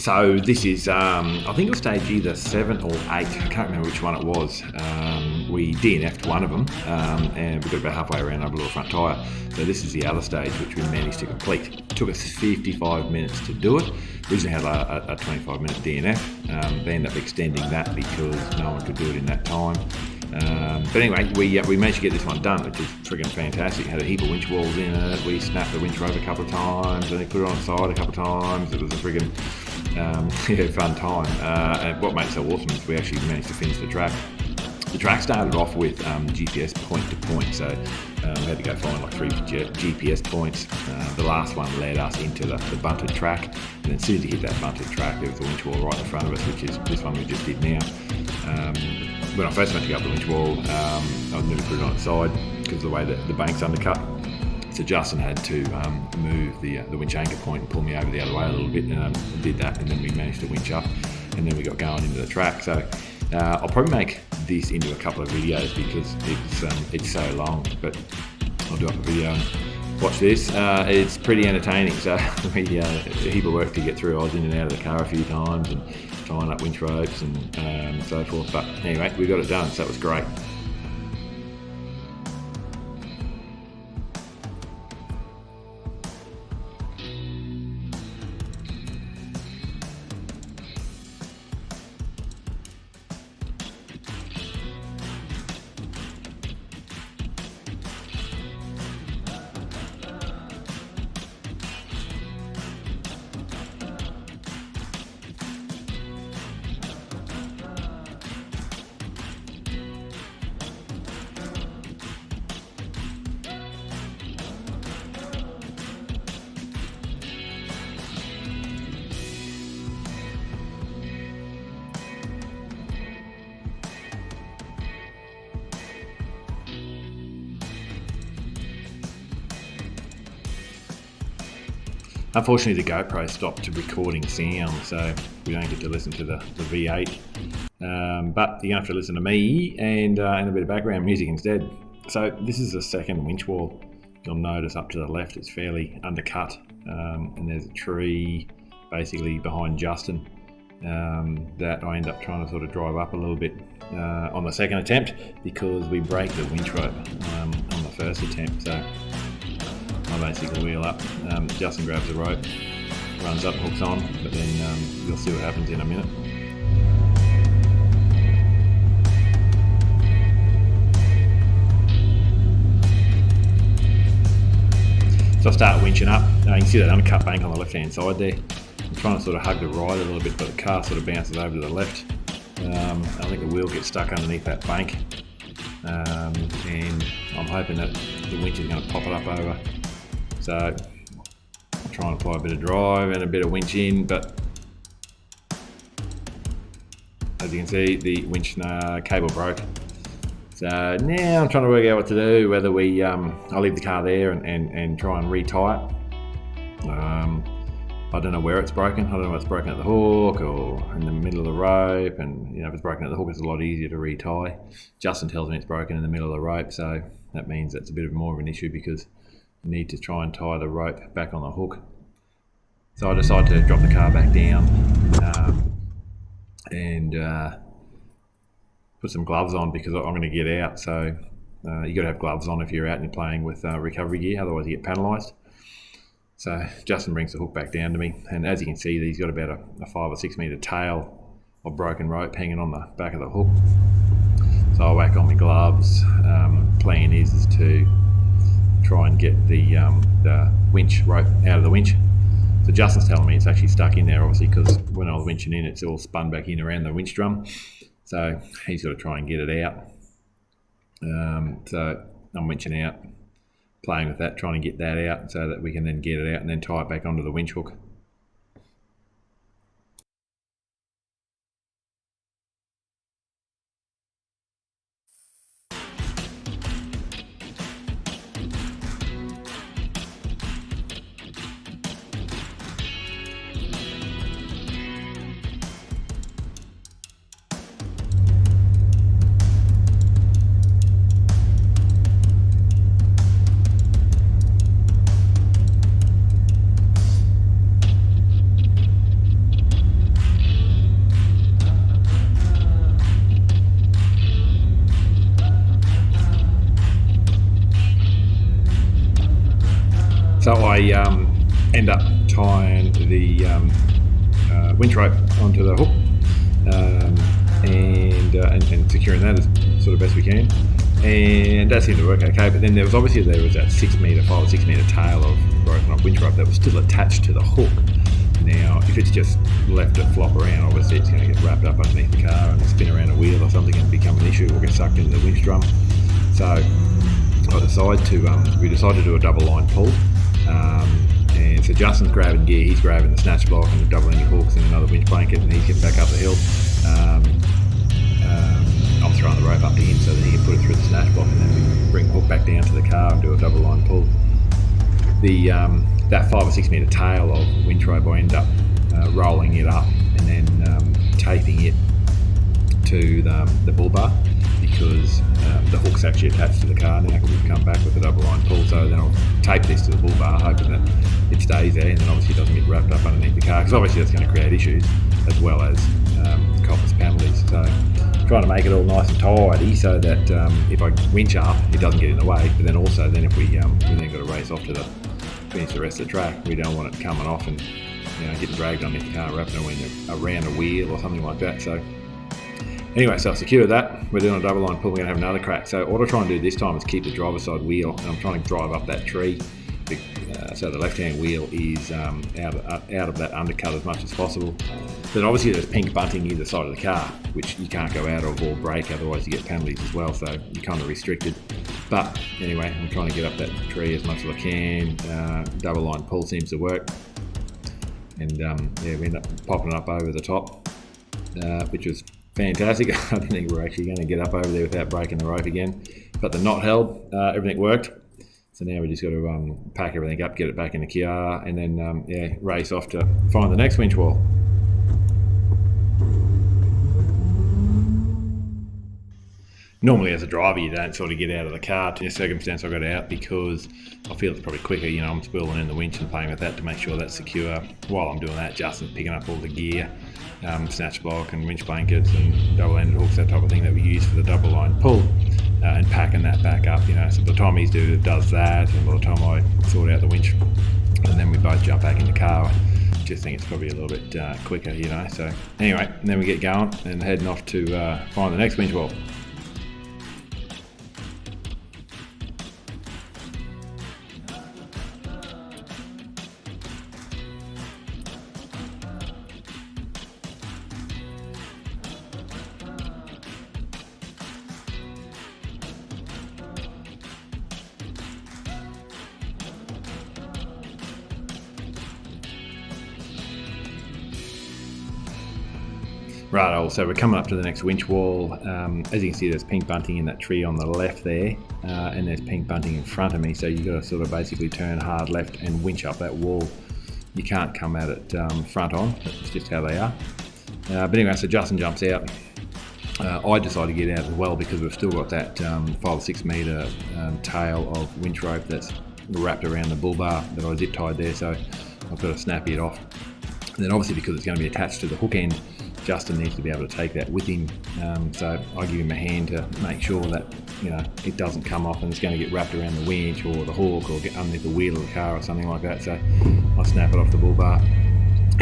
So this is, I think it was stage either 7 or 8. I can't remember which one it was. We DNF'd one of them, and we got about halfway around our little front tyre. So this is the other stage which we managed to complete. It took us 55 minutes to do it. Originally had a 25-minute DNF. They ended up extending that because no one could do it in that time. But anyway, we managed to get this one done, which is friggin' fantastic. Had a heap of winch walls in it. We snapped the winch rope a couple of times, and then put it on the side a couple of times. It was a friggin' fun time. And what makes it so awesome is we actually managed to finish the track. The track started off with GPS point to point, so we had to go find like 3 GPS points. The last one led us into the bunted track, and then as soon as you hit that bunted track, there was a winch wall right in front of us, which is this one we just did now. When I first went to go up the winch wall, I nearly put it on its side because of the way that the bank's undercut. So Justin had to move the winch anchor point and pull me over the other way a little bit, and did that, and then we managed to winch up, and then we got going into the track. So I'll probably make this into a couple of videos because it's so long, but I'll do up a video and watch this. It's pretty entertaining. So we a heap of work to get through. I was in and out of the car a few times and tying up winch ropes and so forth. But anyway, we got it done, so it was great. Unfortunately, the GoPro stopped recording sound, so we don't get to listen to the V8. But you're going to have to listen to me and a bit of background music instead. So this is the second winch wall. You'll notice up to the left it's fairly undercut, and there's a tree basically behind Justin that I end up trying to sort of drive up a little bit on the second attempt because we break the winch rope on the first attempt. So I basically wheel up, Justin grabs the rope, runs up, hooks on, but then you'll see what happens in a minute. So I start winching up. You can see that undercut bank on the left hand side there. I'm trying to sort of hug the right a little bit, but the car sort of bounces over to the left. I think the wheel gets stuck underneath that bank, and I'm hoping that the winch is going to pop it up over. So I'm trying to apply a bit of drive and a bit of winch in, but as you can see, the winch cable broke. So now I'm trying to work out what to do, whether we I'll leave the car there and try and retie it. I don't know where it's broken. I don't know if it's broken at the hook or in the middle of the rope, and if it's broken at the hook, it's a lot easier to retie. Justin tells me it's broken in the middle of the rope, so that means that's a bit more of an issue because you need to try and tie the rope back on the hook. So I decided to drop the car back down and put some gloves on because I'm going to get out. So you got to have gloves on if you're out and you're playing with recovery gear, otherwise you get penalised. So Justin brings the hook back down to me, and as you can see, he's got about a 5 or 6 metre tail of broken rope hanging on the back of the hook. So I whack on my gloves. Plan is to try and get the winch rope out of the winch. So Justin's telling me it's actually stuck in there, obviously, because when I was winching in, it's all spun back in around the winch drum. So he's got to try and get it out. So I'm winching out, playing with that, trying to get that out so that we can then get it out and then tie it back onto the winch hook. end up tying the winch rope onto the hook and securing that as sort of best we can. And that seemed to work okay, but then there was that 5 or 6 metre tail of broken up winch rope that was still attached to the hook. Now, if it's just left to flop around, obviously it's going to get wrapped up underneath the car and spin around a wheel or something and become an issue or get sucked into the winch drum. So we decided to do a double line pull. And so Justin's grabbing gear, he's grabbing the snatch block and the double ended hooks and another winch blanket, and he's getting back up the hill. I'm throwing the rope up to him so that he can put it through the snatch block, and then we bring the hook back down to the car and do a double line pull. That 5 or 6 metre tail of winch rope, I end up rolling it up and then taping it to the bull bar, because the hook's actually attached to the car now because we've come back with a double line pull. So then I'll tape this to the bull bar, hoping that it stays there and then obviously doesn't get wrapped up underneath the car, because obviously that's going to create issues as well as cost us penalties. So trying to make it all nice and tidy so that if I winch up, it doesn't get in the way. But then also, if we then got to race off to finish the rest of the track, we don't want it coming off and getting dragged underneath the car, wrapping around a wheel or something like that. So anyway, so I've secured that. We're doing a double line pull. We're going to have another crack. So what I'll try and do this time is keep the driver's side wheel, and I'm trying to drive up that tree. So the left-hand wheel is out of that undercut as much as possible. But obviously there's pink bunting either side of the car, which you can't go out of or break, otherwise you get penalties as well, so you're kind of restricted. But anyway, I'm trying to get up that tree as much as I can. Double line pull seems to work. And we end up popping up over the top, which was fantastic. I don't think we're actually going to get up over there without breaking the rope again. But the knot held, everything worked. So now we just got to pack everything up, get it back in the car, and then race off to find the next winch wall. Normally as a driver you don't sort of get out of the car. In this circumstance I got out because I feel it's probably quicker. I'm spooling in the winch and playing with that to make sure that's secure. While I'm doing that, Justin's picking up all the gear, snatch block and winch blankets and double-ended hooks, that type of thing that we use for the double line pull, and packing that back up. So by the time he does that, and by the time I sort out the winch, and then we both jump back in the car, I just think it's probably a little bit quicker, So anyway, then we get going and heading off to find the next winch wall. Right, so we're coming up to the next winch wall. As you can see, there's pink bunting in that tree on the left there, and there's pink bunting in front of me, so you've got to sort of basically turn hard left and winch up that wall. You can't come at it front on, that's just how they are. But anyway, so Justin jumps out. I decided to get out as well because we've still got that 5 or 6 metre tail of winch rope that's wrapped around the bull bar that I zip tied there, so I've got to snappy it off. And then obviously because it's going to be attached to the hook end, Justin needs to be able to take that with him, so I give him a hand to make sure that it doesn't come off and it's going to get wrapped around the winch or the hook or get underneath the wheel of the car or something like that. So I snap it off the bull bar.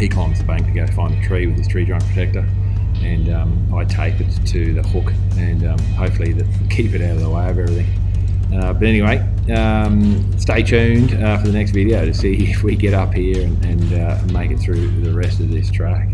He climbs the bank to go find the tree with his tree trunk protector, and I tape it to the hook and hopefully keep it out of the way of everything. But anyway, stay tuned for the next video to see if we get up here and make it through the rest of this track.